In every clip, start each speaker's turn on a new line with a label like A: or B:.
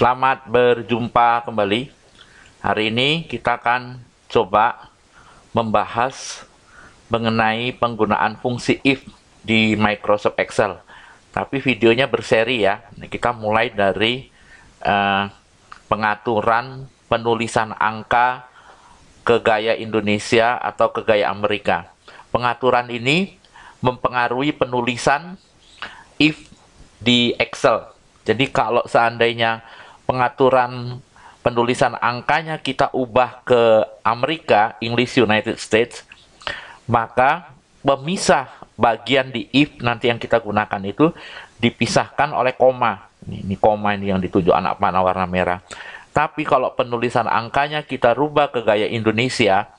A: Selamat berjumpa kembali. Hari ini kita akan coba membahas mengenai penggunaan fungsi if di Microsoft Excel. Tapi videonya berseri ya. Kita mulai dari pengaturan penulisan angka ke gaya Indonesia atau ke gaya Amerika. Pengaturan ini mempengaruhi penulisan if di Excel. Jadi kalau seandainya pengaturan penulisan angkanya kita ubah ke Amerika, English United States, maka pemisah bagian di if nanti yang kita gunakan itu dipisahkan oleh koma. Ini koma ini yang ditunjuk anak panah warna merah. Tapi kalau penulisan angkanya kita rubah ke gaya Indonesia,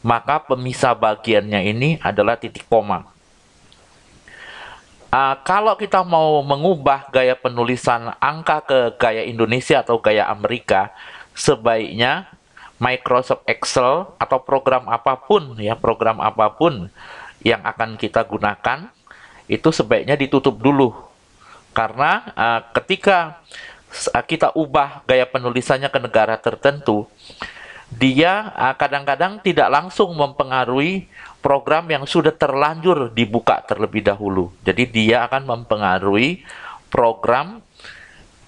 A: maka pemisah bagiannya ini adalah titik koma. Kalau kita mau mengubah gaya penulisan angka ke gaya Indonesia atau gaya Amerika, sebaiknya Microsoft Excel atau program apapun yang akan kita gunakan itu sebaiknya ditutup dulu. Karena ketika kita ubah gaya penulisannya ke negara tertentu, dia kadang-kadang tidak langsung mempengaruhi program yang sudah terlanjur dibuka terlebih dahulu. Jadi dia akan mempengaruhi program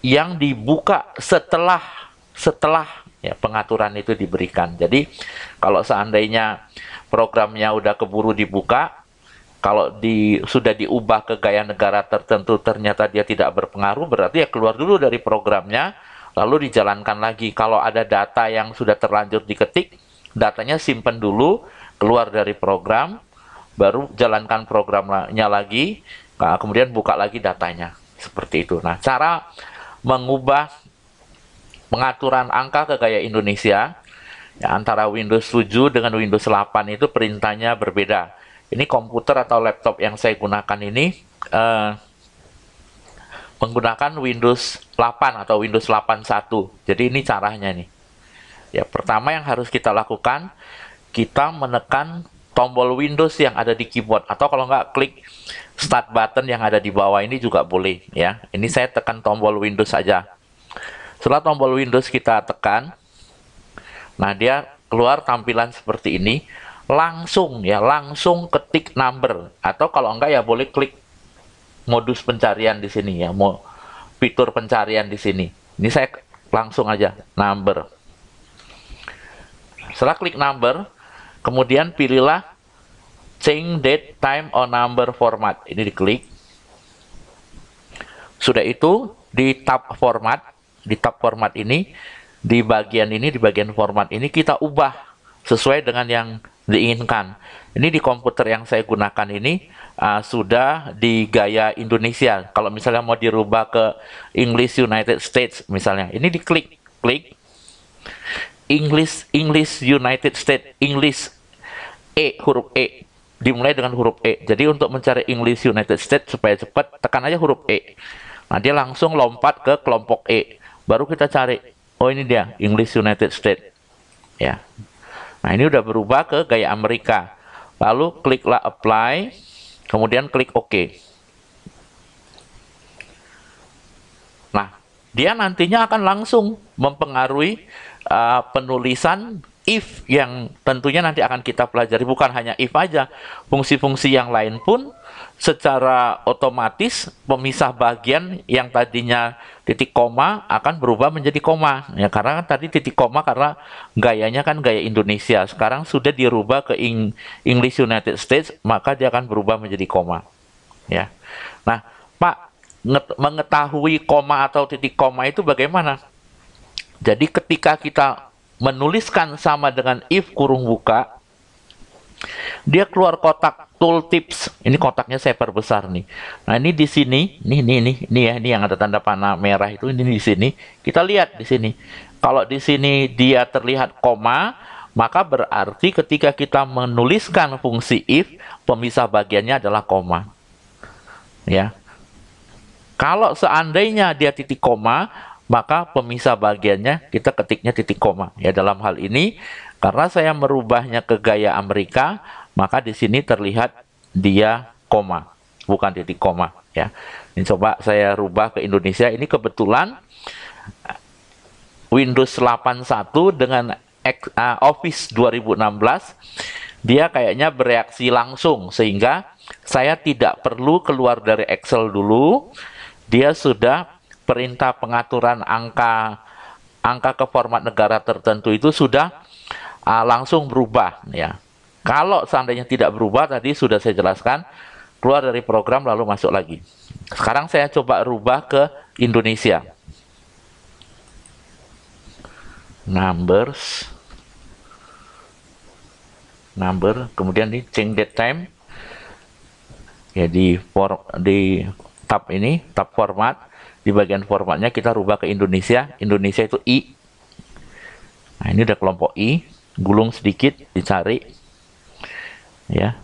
A: yang dibuka setelah ya, pengaturan itu diberikan. Jadi kalau seandainya programnya udah keburu dibuka, kalau sudah diubah ke gaya negara tertentu ternyata dia tidak berpengaruh, berarti ya keluar dulu dari programnya, lalu dijalankan lagi. Kalau ada data yang sudah terlanjur diketik, datanya simpan dulu, keluar dari program, baru jalankan programnya lagi, kemudian buka lagi datanya. Seperti itu. Nah, cara mengubah pengaturan angka ke gaya Indonesia ya, antara Windows 7 dengan Windows 8 itu perintahnya berbeda. Ini komputer atau laptop yang saya gunakan ini menggunakan Windows 8 atau Windows 8.1. Jadi ini caranya nih. Ya, pertama yang harus kita lakukan, kita menekan tombol Windows yang ada di keyboard, atau kalau nggak klik start button yang ada di bawah ini juga boleh ya. Ini saya tekan tombol Windows saja. Setelah tombol Windows kita tekan, nah dia keluar tampilan seperti ini. Langsung ketik number, atau kalau enggak ya boleh klik modus pencarian di sini ya, mau fitur pencarian di sini. Ini saya langsung aja number. Setelah klik number, kemudian pilihlah change date, time, or number format. Ini diklik. Sudah itu di tab format, ini, di bagian format ini kita ubah sesuai dengan yang diinginkan. Ini di komputer yang saya gunakan ini sudah di gaya Indonesia. Kalau misalnya mau dirubah ke English United States misalnya, ini diklik, English United States, English huruf E, dimulai dengan huruf E. Jadi untuk mencari English United States supaya cepat, tekan aja huruf E. Nah, dia langsung lompat ke kelompok E. Baru kita cari, oh ini dia, English United States. Ya. Nah, ini udah berubah ke gaya Amerika. Lalu kliklah apply, kemudian klik OK. Nah, dia nantinya akan langsung mempengaruhi penulisan if yang tentunya nanti akan kita pelajari. Bukan hanya if aja, fungsi-fungsi yang lain pun secara otomatis pemisah bagian yang tadinya titik koma akan berubah menjadi koma ya, karena kan tadi titik koma karena gayanya kan gaya Indonesia, sekarang sudah dirubah ke English United States, maka dia akan berubah menjadi koma ya. Nah, Pak, mengetahui koma atau titik koma itu bagaimana? Jadi ketika kita menuliskan sama dengan if kurung buka, dia keluar kotak tooltips. Ini kotaknya saya perbesar nih. Nah, ini di sini, ini ya, ini yang ada tanda panah merah itu, ini di sini. Kita lihat di sini. Kalau di sini dia terlihat koma, maka berarti ketika kita menuliskan fungsi if, pemisah bagiannya adalah koma. Ya. Kalau seandainya dia titik koma, maka pemisah bagiannya kita ketiknya titik koma. Ya, dalam hal ini karena saya merubahnya ke gaya Amerika, maka di sini terlihat dia koma, bukan titik koma ya. Ini coba saya rubah ke Indonesia. Ini kebetulan Windows 81 dengan Office 2016, dia kayaknya bereaksi langsung, sehingga saya tidak perlu keluar dari Excel dulu. Dia sudah perintah pengaturan angka ke format negara tertentu itu sudah langsung berubah ya. Kalau seandainya tidak berubah, tadi sudah saya jelaskan, keluar dari program lalu masuk lagi. Sekarang saya coba rubah ke Indonesia. Number, kemudian di change date time. Ya, di tab ini, tab format, di bagian formatnya kita rubah ke Indonesia. Indonesia itu I. Nah, ini udah kelompok I, gulung sedikit, dicari. Ya.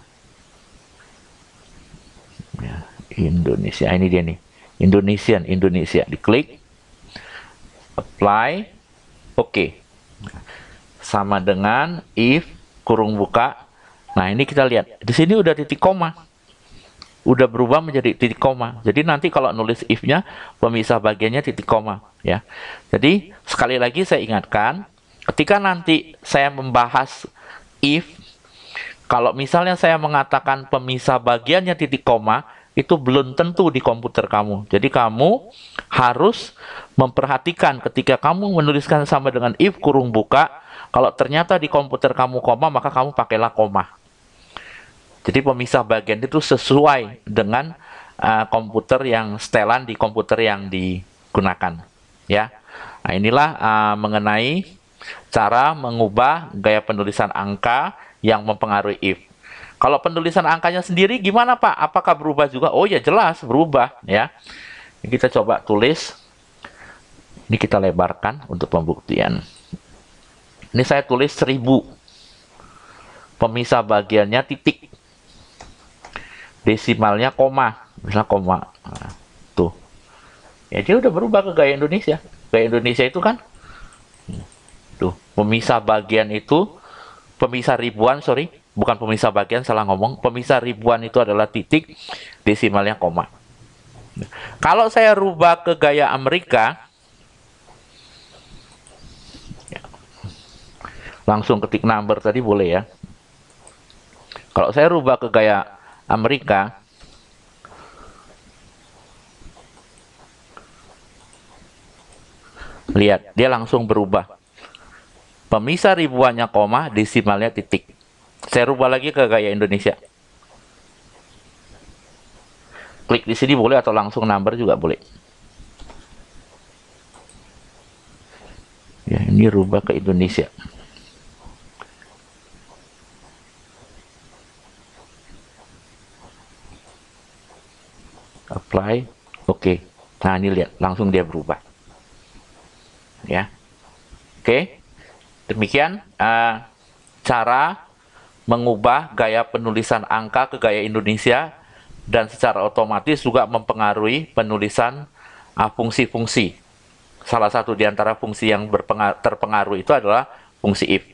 A: Ya, Indonesia, ini dia nih. Indonesia, diklik. Apply. Oke. Sama dengan if kurung buka. Nah, ini kita lihat. Di sini udah titik koma. Udah berubah menjadi titik koma. Jadi nanti kalau nulis if-nya, pemisah bagiannya titik koma, ya. Jadi sekali lagi saya ingatkan, ketika nanti saya membahas if, kalau misalnya saya mengatakan pemisah bagiannya titik koma, itu belum tentu di komputer kamu. Jadi kamu harus memperhatikan ketika kamu menuliskan sama dengan if kurung buka, kalau ternyata di komputer kamu koma, maka kamu pakailah koma. Jadi pemisah bagian itu sesuai dengan komputer yang setelan di komputer yang digunakan, ya. Nah, inilah mengenai cara mengubah gaya penulisan angka yang mempengaruhi if. Kalau penulisan angkanya sendiri gimana, Pak? Apakah berubah juga? Oh ya, jelas berubah, ya. Ini kita coba tulis. Ini kita lebarkan untuk pembuktian. Ini saya tulis 1000. Pemisah bagiannya titik. Desimalnya koma, misalnya koma. Nah, tuh. Ya, dia udah berubah ke gaya Indonesia. Gaya Indonesia itu kan tuh, pemisah bagian itu, pemisah ribuan, sorry, bukan pemisah bagian, salah ngomong. Pemisah ribuan itu adalah titik, desimalnya koma. Kalau saya rubah ke gaya Amerika, ya, langsung ketik number tadi boleh ya. Kalau saya rubah ke gaya Amerika, lihat, dia langsung berubah. Pemisah ribuannya koma, desimalnya titik. Saya rubah lagi ke gaya Indonesia. Klik di sini boleh atau langsung number juga boleh. Ya, ini rubah ke Indonesia. Apply, oke. Nah, ini lihat, langsung dia berubah. Ya, oke. Demikian cara mengubah gaya penulisan angka ke gaya Indonesia, dan secara otomatis juga mempengaruhi penulisan fungsi-fungsi. Salah satu di antara fungsi yang terpengaruh itu adalah fungsi if.